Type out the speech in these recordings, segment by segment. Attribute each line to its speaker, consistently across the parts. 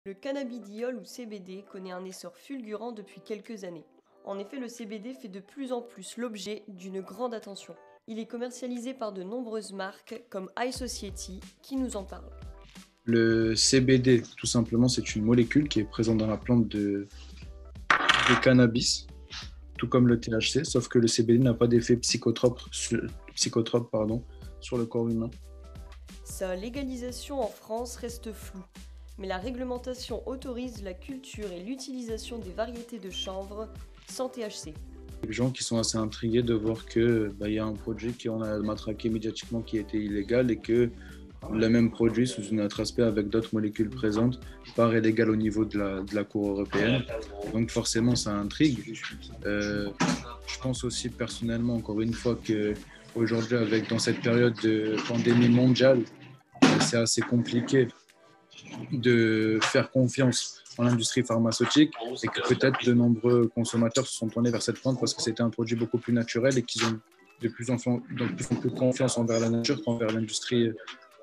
Speaker 1: Le cannabidiol ou CBD connaît un essor fulgurant depuis quelques années. En effet, le CBD fait de plus en plus l'objet d'une grande attention. Il est commercialisé par de nombreuses marques comme iSociety qui nous en parle.
Speaker 2: Le CBD, tout simplement, c'est une molécule qui est présente dans la plante de cannabis, tout comme le THC, sauf que le CBD n'a pas d'effet psychotrope sur le corps humain.
Speaker 1: Sa légalisation en France reste floue, mais la réglementation autorise la culture et l'utilisation des variétés de chanvre sans THC.
Speaker 2: Les gens qui sont assez intrigués de voir que y a un produit qu'on a matraqué médiatiquement qui était illégal et que le même produit sous un autre aspect avec d'autres molécules présentes paraît légal au niveau de la Cour européenne. Donc forcément ça intrigue. Je pense aussi personnellement encore une fois qu'aujourd'hui dans cette période de pandémie mondiale, c'est assez compliqué de faire confiance en l'industrie pharmaceutique et que peut-être de nombreux consommateurs se sont tournés vers cette plante parce que c'était un produit beaucoup plus naturel et qu'ils ont de plus en plus confiance envers la nature qu'envers l'industrie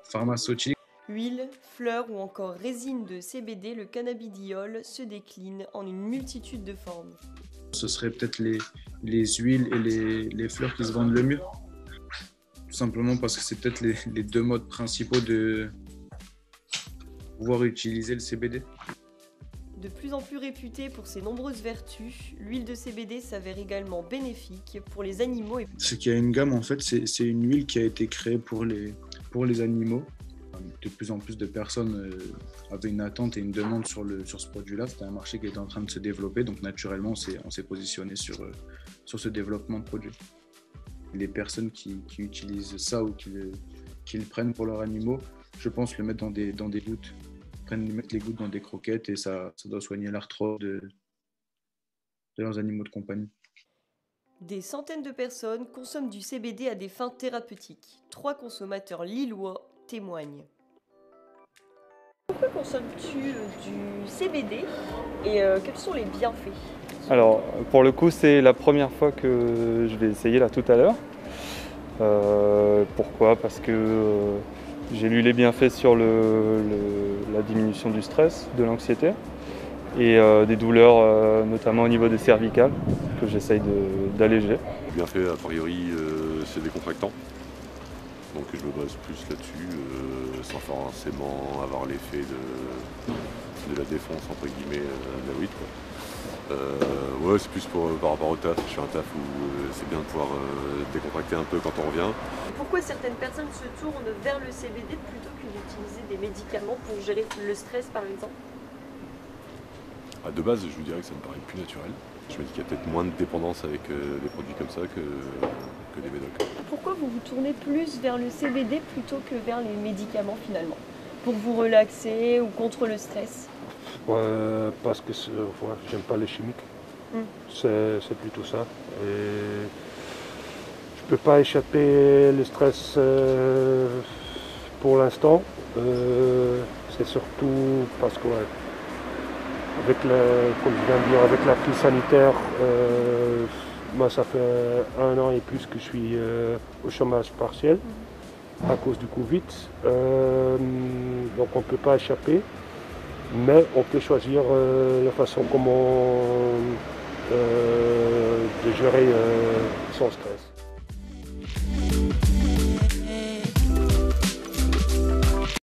Speaker 2: pharmaceutique.
Speaker 1: Huile, fleurs ou encore résine de CBD, le cannabidiol se décline en une multitude de formes.
Speaker 2: Ce serait peut-être les huiles et les fleurs qui se vendent le mieux. Tout simplement parce que c'est peut-être les deux modes principaux de pouvoir utiliser le CBD.
Speaker 1: De plus en plus réputée pour ses nombreuses vertus, l'huile de CBD s'avère également bénéfique pour les animaux.
Speaker 2: Ce qu'il y a une gamme, en fait, c'est une huile qui a été créée pour les animaux. De plus en plus de personnes avaient une attente et une demande sur ce produit-là. C'était un marché qui était en train de se développer, donc naturellement, on s'est positionné sur ce développement de produit. Les personnes qui utilisent ça ou qui le prennent pour leurs animaux, je pense le mettre dans des gouttes. Mettre les gouttes dans des croquettes et ça doit soigner l'arthrose de leurs animaux de compagnie.
Speaker 1: Des centaines de personnes consomment du CBD à des fins thérapeutiques. 3 consommateurs lillois témoignent. Pourquoi consommes-tu du CBD et quels sont les bienfaits?
Speaker 3: Alors, pour le coup, c'est la première fois que je vais essayer là tout à l'heure. Pourquoi? Parce que j'ai lu les bienfaits sur la diminution du stress, de l'anxiété et des douleurs, notamment au niveau des cervicales, que j'essaye d'alléger.
Speaker 4: Les bienfaits, a priori, c'est décontractant. Donc je me base plus là-dessus, sans forcément avoir l'effet de la défonce, entre guillemets, de la weed, quoi. Ouais, c'est plus par rapport au taf. Je fais un taf où c'est bien de pouvoir décontracter un peu quand on revient.
Speaker 1: Pourquoi certaines personnes se tournent vers le CBD plutôt que d'utiliser des médicaments pour gérer le stress par exemple?
Speaker 4: De base, je vous dirais que ça me paraît plus naturel. Je me dis qu'il y a peut-être moins de dépendance avec des produits comme ça que des médocs.
Speaker 1: Pourquoi vous vous tournez plus vers le CBD plutôt que vers les médicaments finalement? Pour vous relaxer ou contre le stress?
Speaker 5: Parce que j'aime pas les chimiques. C'est plutôt ça. Et je peux pas échapper le stress pour l'instant. C'est surtout parce que comme je viens de dire, avec la crise sanitaire, moi ça fait 1 an et plus que je suis au chômage partiel à cause du Covid. Donc on ne peut pas échapper. Mais on peut choisir la façon comment de gérer son stress.